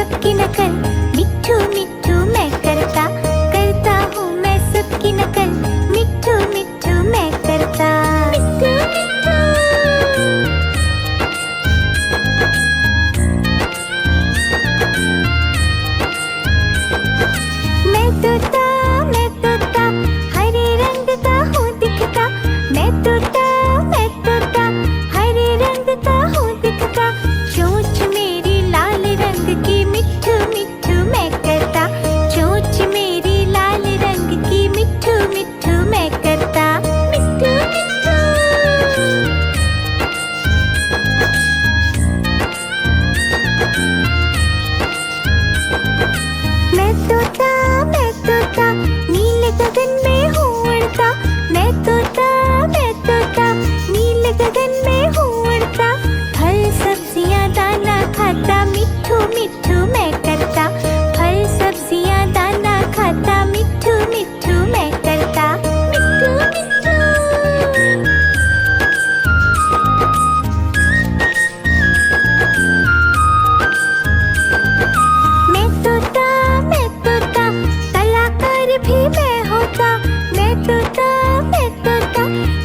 सबकी नकल, मिट्ठू मिट्ठू मैं करता, करता हूँ मैं सबकी नकल, मिट्ठू मिट्ठू मैं करता। मिट्ठू मिट्ठू मैं तोता हरे रंग का हूँ दिखता, मैं तोता हरे रंग का हूँ दिखता, चोंच मेरी लाल रंग की, मिट्ठू मिट्ठू मैं करता, चोंच मेरी लाल रंग की, मिट्ठू मिट्ठू मैं करता। मिट्ठू मिट्ठू मैं तोता नीले गगन में हूँ उड़ता, मैं तोता नीले गगन में हूँ उड़ता, फल सब्जियाँ दाना खाता, मिट्ठू मिट्ठू मैं करता, फल सब्जियाँ दाना खाता, मिट्ठू मिट्ठू मैं करता। मिट्ठू मिट्ठू मैं तोता कलाकार भी मैं होता, मैं तोता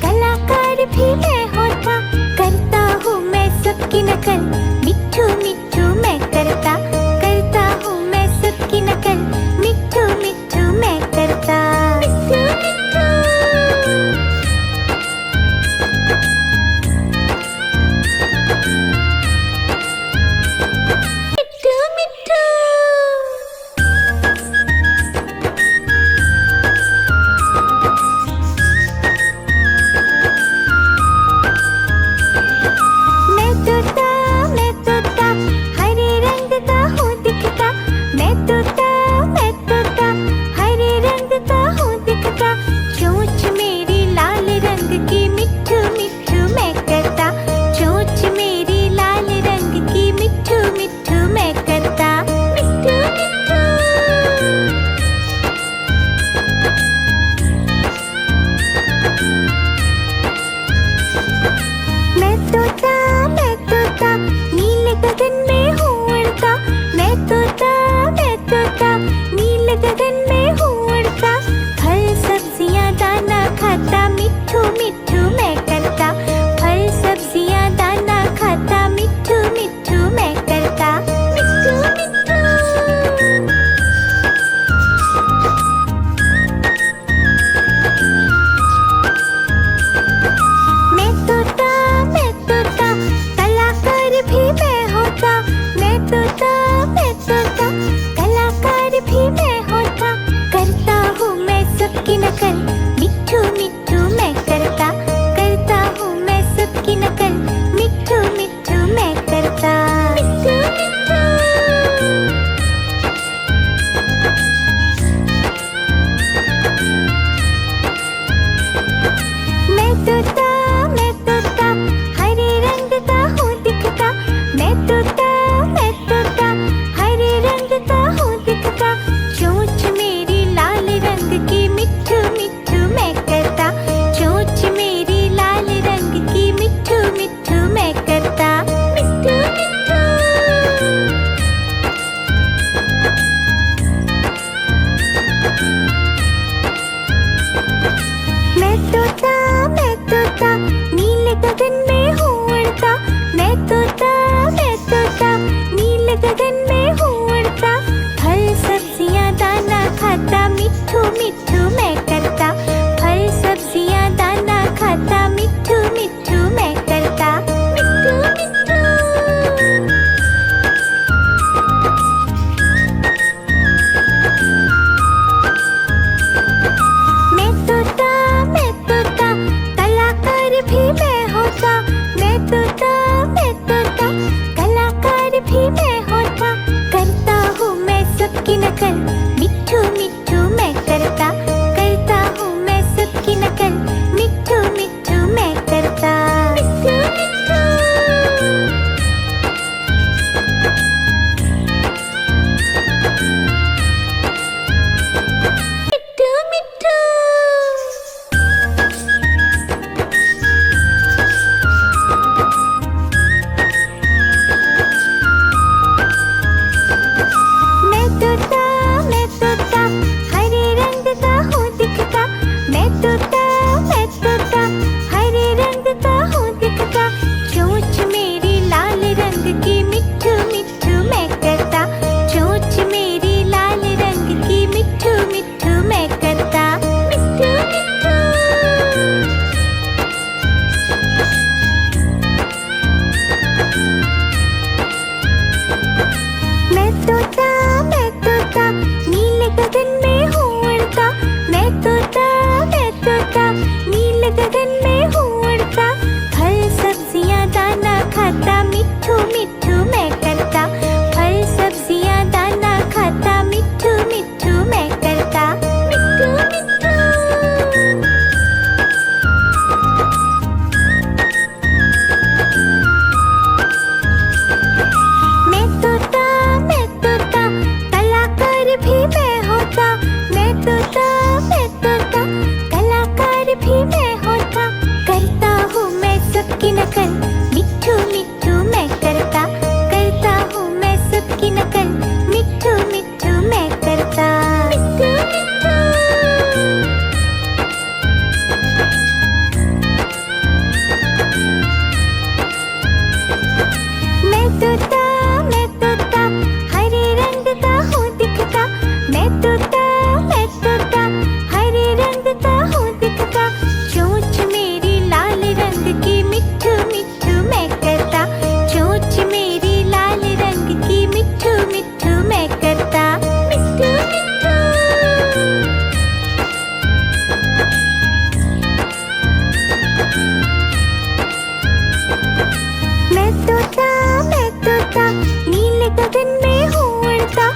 कलाकार भी मैं होता, करता हूँ मैं सबकी नकल, मिट्ठू मिट्ठू मैं करता, करता हूँ मैं सबकी नकल, मिट्ठू मिट्ठू मैं करता। मिट्ठू मिट्ठू मिट्ठू मिट्ठू मैं तोता हरे रंग का हूँ दिखता, मैं तोता हरे रंग का हूँ दिखता, चोंच मेरी लाल रंग की, मिट्ठू मिट्ठू मैं करता, चोंच मेरी लाल रंग की, मिट्ठू मिट्ठू मैं करता। मिट्ठू मिट्ठू मैं तोता नीले गगन में हूँ उड़ता, मैं तोता नीले गगन में हूँ उड़ता, फल सब्जियाँ दाना खाता, मिट्ठू मिट्ठू मैं करता, फल सब्जियाँ दाना खाता, मिट्ठू मिट्ठू मैं करता। मिट्ठू मिट्ठू मैं तोता कलाकार भी मैं होता, मैं तोता कलाकार भी मैं होता, करता हूँ मैं सबकी नकल, मिट्ठू मिट्ठू मैं करता, करता हूँ मैं सबकी नकल, मिट्ठू मिट्ठू मैं करता। मिट्ठू मिट्ठू मैं तोता हरे रंग का हूँ दिखता, मैं तोता हरे रंग का हूँ दिखता, चोंच मेरी लाल रंग की, मिट्ठू मिट्ठू मैं करता, चोंच मेरी लाल रंग की, मिट्ठू मिट्ठू मैं करता। मिट्ठू मिट्ठू मैं तोता नीले गगन में हूँ उड़ता, मैं तोता नीले गगन में हूँ उड़ता, फल सब्जियाँ दाना खाता, मिट्ठू मिट्ठू मैं करता, फल सब्जियाँ दाना खाता, मिट्ठू मिट्ठू मैं करता। मिट्ठू मिट्ठू मैं तोता कलाकार भी मैं होता, मैं तोता कलाकार भी मैं होता, करता हूँ मैं सबकी नकल, मिट्ठू मिट्ठू मैं करता, करता हूँ मैं सबकी नकल, मिट्ठू मिट्ठू मैं करता। मिट्ठू मिट्ठू मिट्ठू मिट्ठू मैं तोता नीले गगन में हूँ उड़ता,